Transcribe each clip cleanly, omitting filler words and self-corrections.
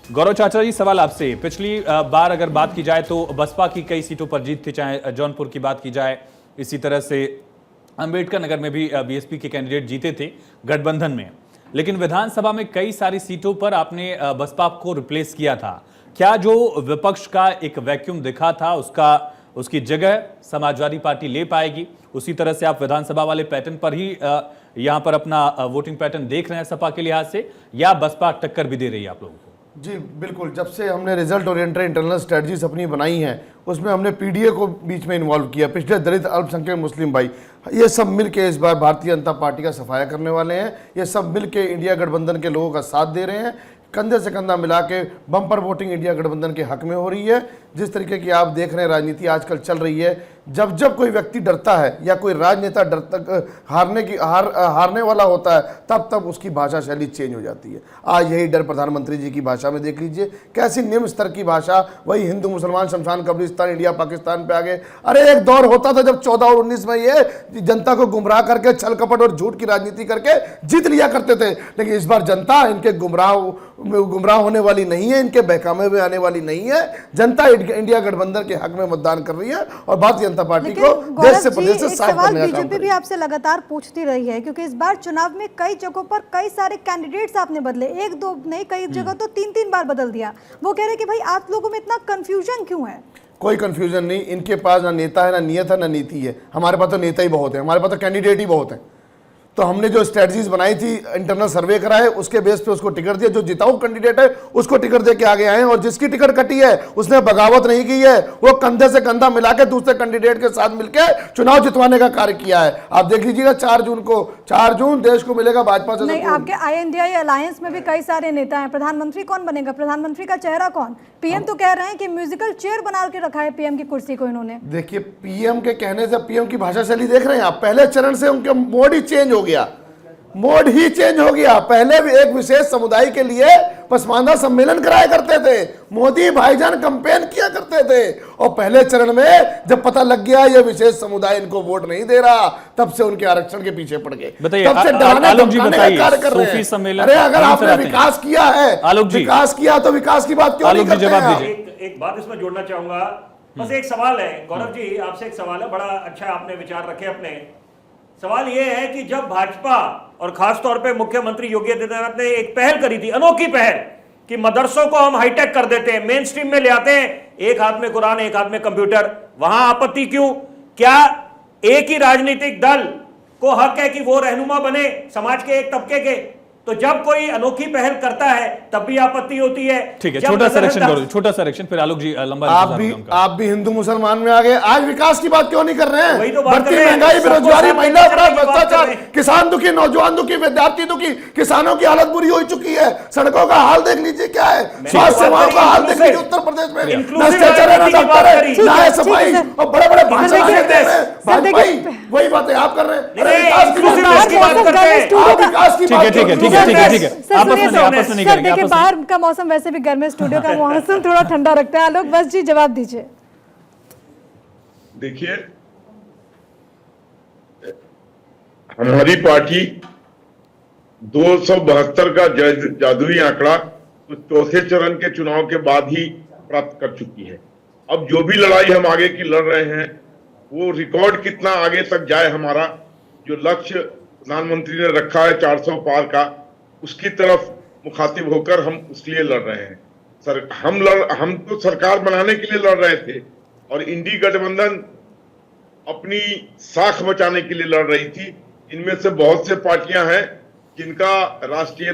गौरव चाचा जी, सवाल आपसे। पिछली बार अगर बात की जाए तो बसपा की कई सीटों पर जीत थी, चाहे जौनपुर की बात की जाए, इसी तरह से अंबेडकर नगर में भी बीएसपी के कैंडिडेट जीते थे गठबंधन में। लेकिन विधानसभा में कई सारी सीटों पर आपने बसपा को रिप्लेस किया था। क्या जो विपक्ष का एक वैक्यूम दिखा था उसकी जगह समाजवादी पार्टी ले पाएगी? उसी तरह से आप विधानसभा वाले पैटर्न पर ही यहां पर अपना वोटिंग पैटर्न देख रहे हैं सपा के लिहाज से, या बसपा टक्कर भी दे रही है आप लोगों को? जी बिल्कुल, जब से हमने रिजल्ट ओरिएंटेड इंटरनल स्ट्रेटजीज अपनी बनाई हैं उसमें हमने पीडीए को बीच में इन्वॉल्व किया, पिछले दलित अल्पसंख्यक मुस्लिम भाई, ये सब मिल के इस बार भारतीय जनता पार्टी का सफाया करने वाले हैं। ये सब मिल के इंडिया गठबंधन के लोगों का साथ दे रहे हैं, कंधे से कंधा मिला के बम्पर वोटिंग इंडिया गठबंधन के हक में हो रही है। जिस तरीके की आप देख रहे हैं राजनीति आजकल चल रही है, जब जब कोई व्यक्ति डरता है या कोई राजनेता हारने वाला होता है तब तब उसकी भाषा शैली चेंज हो जाती है। आज यही डर प्रधानमंत्री जी की भाषा में देख लीजिए, कैसी निम्न स्तर की भाषा, वही हिंदू मुसलमान शमशान कब्रिस्तान इंडिया पाकिस्तान पे आ गए। अरे एक दौर होता था जब 14 और 19 में ये जनता को गुमराह करके छल कपट और झूठ की राजनीति करके जीत लिया करते थे, लेकिन इस बार जनता इनके गुमराह होने वाली नहीं है, इनके बहकावे में आने वाली नहीं है। जनता इंडिया गठबंधन के हक में मतदान कर रही है और भारतीय जनता पार्टी को देश से प्रदेश से साफ करने का काम बीजेपी भी आपसे लगातार पूछती रही है, क्योंकि इस बार चुनाव में कई जगहों पर कई सारे कैंडिडेट्स आपने बदले, एक दो नहीं कई जगह तो 3-3 बार बदल दिया। वो कह रहे हैं कि भाई आप लोगों में इतना कंफ्यूजन क्यों है? कोई कंफ्यूजन नहीं, इनके पास ना नेता है, ना नियत है, ना नीति है। हमारे पास तो नेता ही बहुत है, हमारे पास तो कैंडिडेट ही बहुत है। तो हमने जो स्ट्रेटजीज बनाई थी, इंटरनल सर्वे कराए, उसके बेस पे उसको टिकट दिया। जो जिताऊ कैंडिडेट है उसको टिकट दे के आगे आए हैं, और जिसकी टिकट कटी है उसने बगावत नहीं की है, वो कंधे से कंधा मिला के दूसरे कैंडिडेट के साथ मिलकर चुनाव जितवाने का कार्य किया है। आप देख लीजिएगा 4 जून देश को मिलेगा भाजपा से। नहीं, आपके INDI अलायंस में भी कई सारे नेता हैं। प्रधानमंत्री कौन बनेगा? प्रधानमंत्री का चेहरा कौन? पीएम तो कह रहे हैं कि म्यूजिकल चेयर बना के रखा है पीएम की कुर्सी को इन्होंने। देखिए, पीएम के कहने से पीएम की भाषा शैली देख रहे हैं आप, पहले चरण से उनके मोड ही चेंज हो गया, मोड ही चेंज हो गया। पहले भी एक विशेष समुदाय के लिए पसमानदा सम्मेलन कराया करते थे, मोदी भाईजान कैंपेन किया करते थे, और पहले चरण में जब पता लग गया ये विशेष समुदाय इनको वोट नहीं दे रहा, तब से उनके आरक्षण के पीछे पड़ गए। बताइए, तब से आलोक जी बताइए, कार्य कर रहे हैं। सम्मेलन, अरे अगर आपने विकास किया है, आलोक जी विकास किया तो विकास की बात क्यों नहीं करते हैं? जवाब दीजिए। एक बात इसमें जोड़ना चाहूंगा, बस एक सवाल है गौरव जी, आपसे एक सवाल है, बड़ा अच्छा आपने विचार रखे अपने। सवाल यह है कि जब भाजपा और खासतौर पे मुख्यमंत्री योगी आदित्यनाथ ने एक पहल करी थी, अनोखी पहल, कि मदरसों को हम हाईटेक कर देते हैं, मेन स्ट्रीम में ले आते हैं, एक हाथ में कुरान एक हाथ में कंप्यूटर, वहां आपत्ति क्यों? क्या एक ही राजनीतिक दल को हक है कि वो रहनुमा बने समाज के एक तबके के? तो जब कोई अनोखी पहल करता है तब भी आपत्ति होती है। ठीक है, छोटा सा रिएक्शन, फिर आलोक जी लंबा। आप भी हिंदू मुसलमान में आ गए, आज विकास की बात क्यों नहीं कर रहे हैं? वही तो बात बढ़ती कर रहे हैं। महंगाई, बेरोजगारी, महिला अपराध, भ्रष्टाचार, हैं। किसान दुखी, नौजवान दुखी, विद्यार्थी दुखी, किसानों की हालत बुरी हो चुकी है, सड़कों का हाल देख लीजिए क्या है, स्वास्थ्य सेवाओं का हाल देख लीजिए उत्तर प्रदेश में, भ्रष्टाचार है, ना डॉक्टर है, ना है सफाई, और बड़े बड़े भाषण देते हैं। भाई वही बातें आप कर रहे हैं, विकास की बात करते हैं। ठीक है, देखिए बाहर का मौसम वैसे भी गर्म है, स्टूडियो का मौसम थोड़ा ठंडा रखता है। आलोक बस जी जवाब दीजिए। देखिए, हमारी पार्टी 272 का जादुई आंकड़ा तो चौथे चरण के चुनाव के बाद ही प्राप्त कर चुकी है। अब जो भी लड़ाई हम आगे की लड़ रहे हैं, वो रिकॉर्ड कितना आगे तक जाए, हमारा जो लक्ष्य प्रधानमंत्री ने रखा है 400 पार का, उसकी तरफ मुखातिब होकर हम उसके लिए लड़ रहे हैं। हम तो सरकार बनाने के लिए लड़ रहे थे, और इंडी गठबंधन अपनी साख बचाने के लिए लड़ रही थी। इनमें से बहुत से पार्टियां हैं जिनका राष्ट्रीय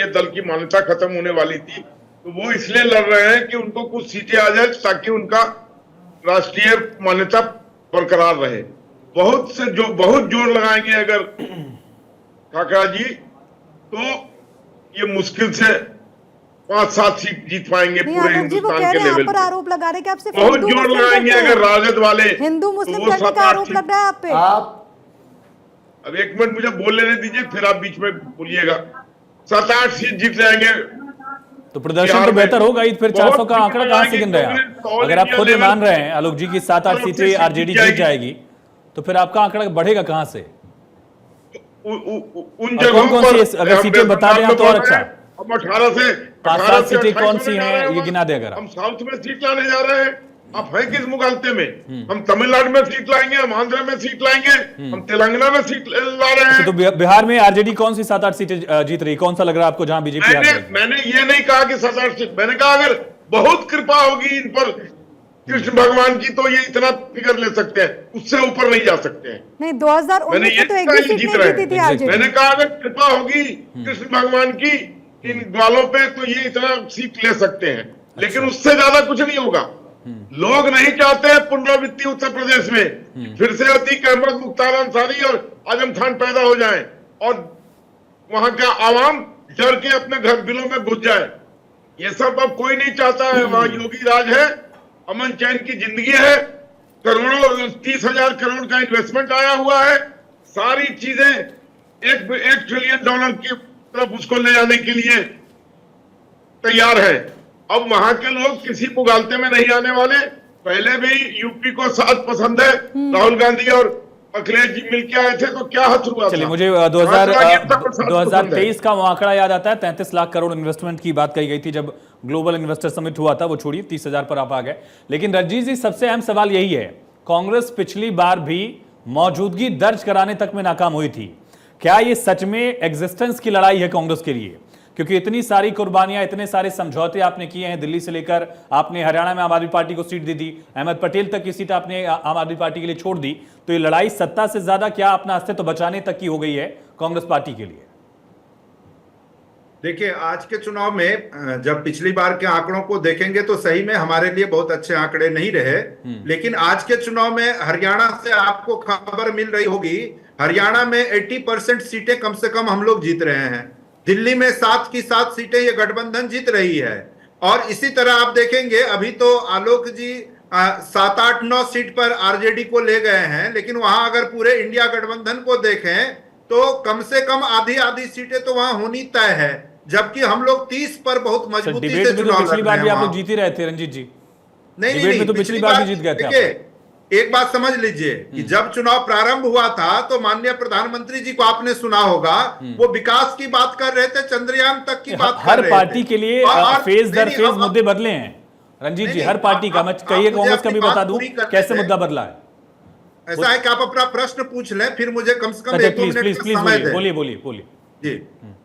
दल की मान्यता खत्म होने वाली थी, तो वो इसलिए लड़ रहे हैं कि उनको कुछ सीटें आ जाए ताकि उनका राष्ट्रीय मान्यता बरकरार रहे। बहुत जोर लगाएंगे अगर काका जी, तो ये मुश्किल से 5-7 सीट जीत पाएंगे पूरे हिंदुस्तान के लेवल पे। आरोप लगा रहे हैं कि आप सिर्फ बहुत जोर लगाएंगे अगर राजद वाले हिंदू मुस्लिम करने का आरोप लग रहा है आप पे। अब एक मिनट मुझे बोल लेने दीजिए, फिर आप बीच में बोलिएगा। 7-8 सीट जीत जाएंगे तो प्रदर्शन तो बेहतर होगा ही, फिर 400 का आंकड़ा कहां से गिन रहे हैं? अगर आप खुद ही मान रहे हैं आलोक जी की 7-8 सीटें आरजेडी जीत जाएगी, तो फिर आपका आंकड़ा बढ़ेगा कहां से? उन जगहों कौन सी अगर सीटें बता दें तो और अच्छा। हम 18 से 5-7 सीटें 28 कौन सी होने जा हैं, रहे ये वहाँ। गिना दे अगर आप। हम साउथ में सीट लाने जा रहे हैं, आप हैं किस मुगालते में? हम तमिलनाडु में सीट लाएंगे, हम आंध्र में सीट लाएंगे, हम तेलंगाना में सीट ला रहे हैं। तो बिहार में आरजेडी कौन सी 7-8 सीटें जीत रही, कौन सा लग रहा है आपको जहां बीजेपी हार रही? मैंने ये नहीं कहा कि 7-8 सीट, मैंने कहा अगर बहुत कृपा होगी इन पर कृष्ण भगवान की तो ये इतना फिगर ले सकते हैं, उससे ऊपर नहीं जा सकते हैं। नहीं 2019 मैंने ये में तो एक कहा भी ये सीट जीत नहीं रहे जीती थी हैं। आरजेडी। मैंने कहा अगर कृपा होगी कृष्ण भगवान की इन ग्वालों पे तो ये इतना सीट ले सकते हैं, लेकिन उससे ज्यादा कुछ नहीं होगा। लोग नहीं चाहते हैं पुनरावृत्ति उत्तर प्रदेश में, फिर से अतीक अहमद, मुख्तार अंसारी और आजम खान पैदा हो जाएं और वहां का आवाम डर के अपने घर बिलों में घुस जाए। ये सब अब कोई नहीं चाहता है। वहां योगी राज है, अमन चैन की जिंदगी है, करोड़ों 30,000 करोड़ का इन्वेस्टमेंट आया हुआ है, सारी चीजें $1 ट्रिलियन की तरफ उसको ले जाने के लिए तैयार है। अब वहां के लोग किसी मुगालते में नहीं आने वाले। पहले भी यूपी को साथ पसंद है, राहुल गांधी और अखिलेश जी मिलकर आए थे तो क्या हथ हुआ चलिए था? मुझे 2023 का वो आंकड़ा याद आता है, 33 लाख करोड़ इन्वेस्टमेंट की बात कही गई थी जब ग्लोबल इन्वेस्टर समिट हुआ था, वो छोड़िए 30,000 पर आप आ गए। लेकिन रंजीत जी, सबसे अहम सवाल यही है, कांग्रेस पिछली बार भी मौजूदगी दर्ज कराने तक में नाकाम हुई थी। क्या ये सच में एग्जिस्टेंस की लड़ाई है कांग्रेस के लिए? क्योंकि इतनी सारी कुर्बानियां, इतने सारे समझौते आपने किए हैं, दिल्ली से लेकर आपने हरियाणा में आम आदमी पार्टी को सीट दे दी, अहमद पटेल तक की सीट आपने आम आदमी पार्टी के लिए छोड़ दी, तो ये लड़ाई सत्ता से ज्यादा क्या अपना अस्तित्व बचाने तक की हो गई है कांग्रेस पार्टी के लिए? देखिए, आज के चुनाव में जब पिछली बार के आंकड़ों को देखेंगे तो सही में हमारे लिए बहुत अच्छे आंकड़े नहीं रहे, लेकिन आज के चुनाव में हरियाणा से आपको खबर मिल रही होगी, हरियाणा में 80% सीटें कम से कम हम लोग जीत रहे हैं। दिल्ली में 7 की 7 सीटें ये गठबंधन जीत रही है। और इसी तरह आप देखेंगे, अभी तो आलोक जी 7, 8, 9 सीट पर आरजेडी को ले गए हैं, लेकिन वहां अगर पूरे इंडिया गठबंधन को देखें तो कम से कम आधी आधी सीटें तो वहां होनी तय है, जबकि हम लोग 30 पर बहुत मजबूती से चुनाव लड़ रहे हैं। पिछली बार भी आप लोग जीत ही रहे थे रंजीत जी। नहीं डिबेट में तो पिछली बार भी जीत गए थे। देखिए, एक बात समझ लीजिए कि जब चुनाव प्रारंभ हुआ था तो माननीय प्रधानमंत्री जी को आपने सुना होगा, वो विकास की बात कर रहे थे, चंद्रयान तक की बात कर हर रहे पार्टी थे। के लिए फेज दर फेज मुद्दे बदले हैं रंजीत जी, हर पार्टी का। मैं कहिए कांग्रेस का भी बता दूं कैसे मुद्दा बदला है। ऐसा है कि आप अपना प्रश्न पूछ लें, फिर मुझे कम से कम अच्छा, 1-2 मिनट का समय दें। बोलिए बोलिए बोलिए। जी,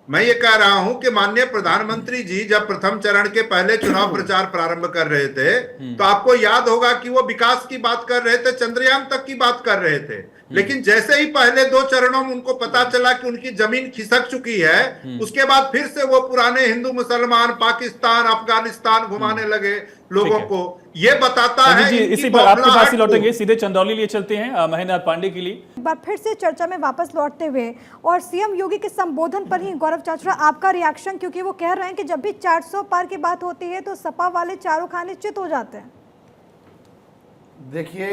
मैं ये कह रहा हूं कि माननीय प्रधानमंत्री जी जब प्रथम चरण के पहले चुनाव प्रचार प्रारंभ कर रहे थे तो आपको याद होगा कि वो विकास की बात कर रहे थे, चंद्रयान तक की बात कर रहे थे। लेकिन जैसे ही पहले 2 चरणों में उनको पता चला कि उनकी जमीन खिसक चुकी है, उसके बाद फिर से वो पुराने हिंदू मुसलमान, पाकिस्तान, अफगानिस्तान घुमाने लगे लोगों को। ये बताता है जी, इसी पर आपके पास ही लौटेंगे, सीधे चंदौली लिए चलते हैं महेंद्र पांडे के लिए। एक बार फिर से चर्चा में वापस लौटते हुए और सीएम योगी के संबोधन पर ही गौरव चाचरा, आपका रिएक्शन, क्योंकि वो कह रहे हैं कि जब भी 400 पार की बात होती है तो सपा वाले चारों खाने चित हो जाते हैं। देखिए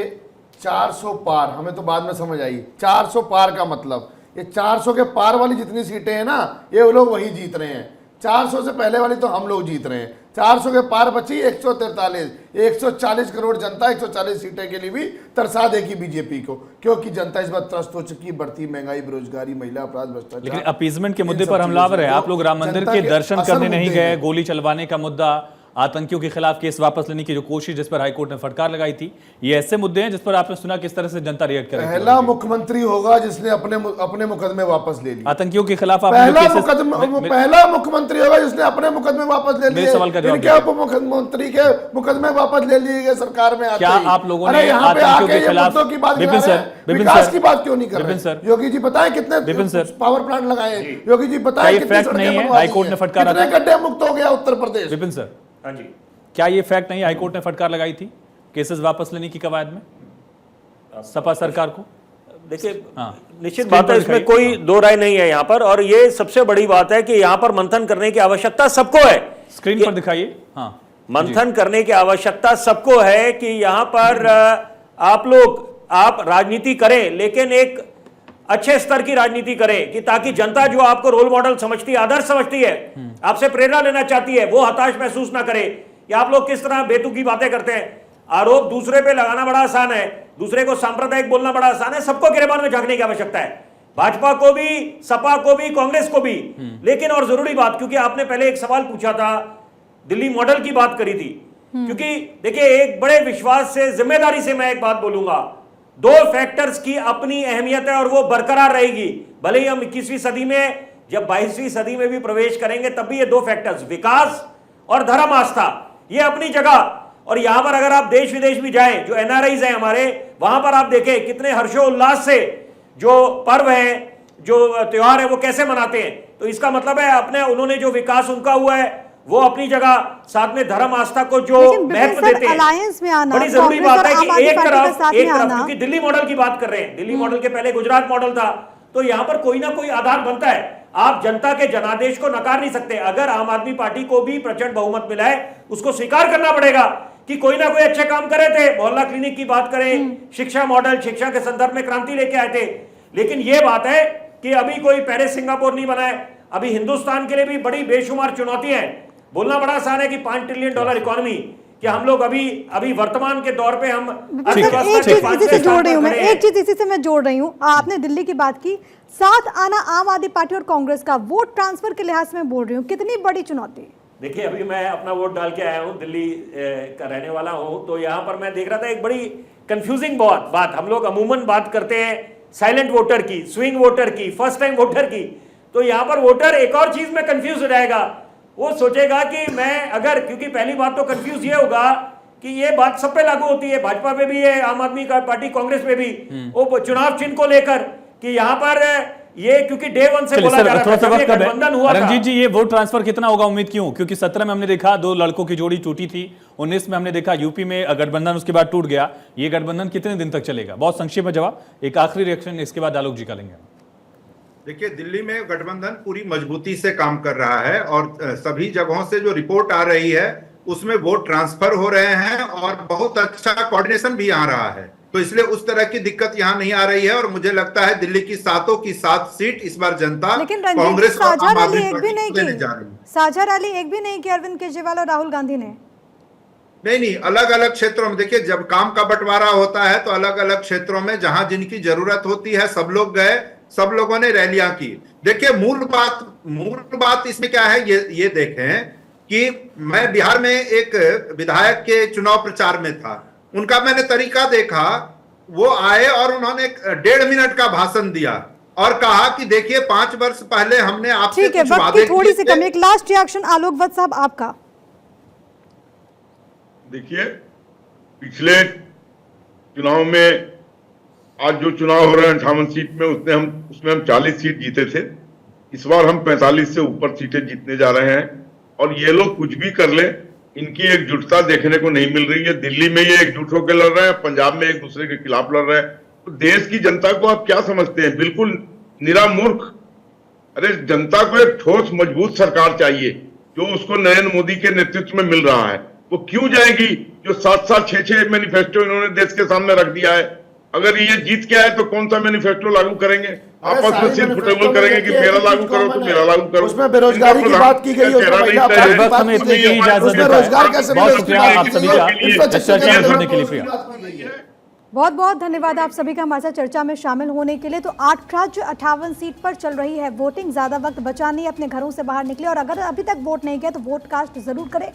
400 पार हमें तो बाद में समझ आई। 400 पार का मतलब ये 400 के पार वाली जितनी सीटें हैं ना, ये वो लोग वही जीत रहे हैं। 400 से पहले वाली तो हम लोग जीत रहे हैं। 400 के पार बची 143, 140 करोड़ जनता 140 सीटें के लिए भी तरसा देगी बीजेपी को, क्योंकि जनता इस बार त्रस्त हो चुकी, बढ़ती महंगाई, बेरोजगारी, महिला अपराध, भ्रष्टाचार। लेकिन अपीजमेंट के मुद्दे पर हमलावर है। आप लोग राम मंदिर के दर्शन करने नहीं गए, गोली चलवाने का मुद्दा, आतंकियों के खिलाफ केस वापस लेने की जो कोशिश जिस पर हाईकोर्ट ने फटकार लगाई थी, ये ऐसे मुद्दे हैं जिस पर आपने सुना किस तरह से जनता रिएक्ट करेगी। पहला मुख्यमंत्री होगा जिसने अपने मुकदमे वापस ले लिए। आतंकियों के खिलाफ पहला मुख्यमंत्री होगा जिसने अपने मुकदमे वापस ले लिए। सवाल का जवाब इनके उप मुख्यमंत्री के मुकदमे वापस ले लिए गए सरकार में आते क्या ही। आप लोगों अरे ने यहाँ पे आतंकियों आके के खिलाफ मुद्दों की बात विपिन कर रहे सर, हैं, विपिन विकास सर, की बात क्यों नहीं कर विपिन रहे? सर, योगी जी बताएं कितने विपिन सर, पावर प्लांट लगाए, योगी जी क्या बताएं ये कितने फैक्ट सड़कें नहीं है? बनवा दी हाईकोर्ट ने हैं? फटकारा कितने था। गड्ढे मुक्त हो गया उत्तर प्रदेश? विपिन सर, हाँ जी, क्या ये फैक्ट नहीं है हाईकोर्ट ने फटकार लगाई थी केसेस वापस लेने की कवायद में सपा सरकार को? देखिए हाँ, निश्चित बात है, इसमें कोई दो राय नहीं है यहाँ पर। और ये सबसे बड़ी बात है कि यहाँ पर मंथन करने की आवश्यकता सबको है। स्क्रीन पर दिखाइए। हाँ, मंथन करने की आवश्यकता सबको है कि यहाँ पर आप राजनीति करें, लेकिन एक अच्छे स्तर की राजनीति करें कि ताकि जनता जो आपको रोल मॉडल समझती है, आदर्श समझती है, आपसे प्रेरणा लेना चाहती है, वो हताश महसूस ना करे। या आप लोग किस तरह बेतुकी बातें करते हैं। आरोप दूसरे पे लगाना बड़ा आसान है, दूसरे को सांप्रदायिक बोलना बड़ा आसान है, सबको गिरबान में झांकने की आवश्यकता है। भाजपा को भी, सपा को भी, कांग्रेस को भी। लेकिन और जरूरी बात, क्योंकि आपने पहले एक सवाल पूछा था, दिल्ली मॉडल की बात करी थी, क्योंकि देखिए एक बड़े विश्वास से, जिम्मेदारी से मैं एक बात बोलूंगा, दो फैक्टर्स की अपनी अहमियत है और वो बरकरार रहेगी। भले ही हम 21वीं सदी में, जब 22वीं सदी में भी प्रवेश करेंगे तब भी ये दो फैक्टर्स, विकास और धर्म आस्था, ये अपनी जगह। और यहां पर अगर आप देश विदेश भी जाएं, जो एनआरआईज हैं हमारे, वहां पर आप देखें कितने हर्षोल्लास से जो पर्व है, जो त्योहार है, वो कैसे मनाते हैं। तो इसका मतलब है अपने, उन्होंने जो विकास उनका हुआ है वो अपनी जगह, साथ में धर्म आस्था को जो महत्व देते हैं, अलायंस में आना, बड़ी जरूरी कांग्रेस बात और है आम कि आदमी एक पार्टी के साथ में तरफ, आना। क्योंकि दिल्ली मॉडल की बात कर रहे हैं, दिल्ली मॉडल के पहले गुजरात मॉडल था, तो यहां पर कोई ना कोई आधार बनता है। आप जनता के जनादेश को नकार नहीं सकते। अगर आम आदमी पार्टी को भी प्रचंड बहुमत मिला है, उसको स्वीकार करना पड़ेगा कि कोई ना कोई अच्छे काम करे थे। मोहल्ला क्लिनिक की बात करें, शिक्षा मॉडल, शिक्षा के संदर्भ में क्रांति लेके आए थे। लेकिन यह बात है कि अभी कोई पेरिस सिंगापुर नहीं बना है। अभी हिंदुस्तान के लिए भी बड़ी बेशुमार चुनौतियां हैं। बोलना बड़ा आसान है कि $5 ट्रिलियन इकोनॉमी, कि हम लोग अभी वर्तमान के दौर पे हम एक चीज इसी से जोड़ रही हूँ मैं, एक चीज इसी से मैं जोड़ रही हूँ। आपने दिल्ली की बात की, साथ आना आम आदमी पार्टी और कांग्रेस का, वोट ट्रांसफर के लिहाज से मैं बोल रही हूँ, कितनी बड़ी चुनौती। देखिए अभी मैं अपना वोट डाल के आया हूँ, दिल्ली का रहने वाला हूँ, तो यहाँ पर मैं देख रहा था एक बड़ी कंफ्यूजिंग बात। हम लोग अमूमन बात करते हैं साइलेंट वोटर की, स्विंग वोटर की, फर्स्ट टाइम वोटर की। तो यहाँ पर वोटर एक और चीज में कंफ्यूज हो जाएगा, वो सोचेगा कि मैं अगर, क्योंकि पहली बात तो कंफ्यूज ये होगा कि ये बात सब पे लागू होती है, भाजपा पे भी है, आम आदमी पार्टी कांग्रेस पे भी, वो चुनाव चिन्ह को लेकर कि यहाँ पर ये, क्योंकि डे वन से बोला जा रहा था, जब ये गठबंधन हुआ था। रंजीत जी, ये वोट ट्रांसफर कितना होगा, उम्मीद क्यों? क्योंकि 17 में हमने देखा 2 लड़कों की जोड़ी टूटी थी, 19 में हमने देखा यूपी में गठबंधन उसके बाद टूट गया। ये गठबंधन कितने दिन तक चलेगा? बहुत संक्षेप में जवाब, एक आखिरी रिएक्शन, इसके बाद आलोक जी का लेंगे। देखिए, दिल्ली में गठबंधन पूरी मजबूती से काम कर रहा है और सभी जगहों से जो रिपोर्ट आ रही है उसमें वोट ट्रांसफर हो रहे हैं और बहुत अच्छा कोऑर्डिनेशन भी आ रहा है। तो इसलिए उस तरह की दिक्कत यहाँ नहीं आ रही है और मुझे लगता है दिल्ली की 7 की 7 सीट इस बार जनता कांग्रेस और आम आदमी पार्टी को देने जा रही है। साझा रैली एक भी नहीं की अरविंद केजरीवाल और राहुल गांधी ने। नहीं, अलग अलग क्षेत्रों में देखिए, जब काम का बंटवारा होता है तो अलग अलग क्षेत्रों में जहां जिनकी जरूरत होती है सब लोग गए, सब लोगों ने रैलियां की। देखिए मूल बात इसमें क्या है, ये देखें कि मैं बिहार में एक विधायक के चुनाव प्रचार में था, उनका मैंने तरीका देखा। वो आए और उन्होंने 1.5 मिनट का भाषण दिया और कहा कि देखिए 5 वर्ष पहले हमने आपसे कुछ वादे थोड़ी सी कमी। एक लास्ट रिएक्शन आलोक वत्स साहब आपका। देखिए, पिछले चुनाव में, आज जो चुनाव हो रहे हैं 58 सीट में, उसमें हम 40 सीट जीते थे। इस बार हम 45 से ऊपर सीटें जीतने जा रहे हैं और ये लोग कुछ भी कर ले, इनकी एकजुटता देखने को नहीं मिल रही है। दिल्ली में ये एकजुट होकर लड़ रहे हैं, पंजाब में एक दूसरे के खिलाफ लड़ रहे हैं। तो देश की जनता को आप क्या समझते हैं? बिल्कुल निरा मूर्ख। अरे जनता को एक ठोस मजबूत सरकार चाहिए जो उसको नरेंद्र मोदी के नेतृत्व में मिल रहा है। वो क्यों जाएगी जो 7 6 मैनिफेस्टो इन्होंने देश के सामने रख दिया है? अगर ये जीत के आए तो कौन सा मैनिफेस्टो लागू करेंगे? आपस में सिर्फ फुटेबल करेंगे कि मेरा लागू करो तो मेरा लागू करो। उसमें बेरोजगारी की बात की गई, रोजगार कैसे? बहुत शुक्रिया आप सभी का इस चर्चा में जुड़ने के लिए। प्रिया, बहुत बहुत धन्यवाद आप सभी का हमारे साथ चर्चा में शामिल होने के लिए। तो 8 राज्य 58 सीट पर चल रही है वोटिंग। ज्यादा वक्त बचा नहीं, अपने घरों से बाहर निकले और अगर अभी तक वोट नहीं किया तो वोट कास्ट जरूर करें।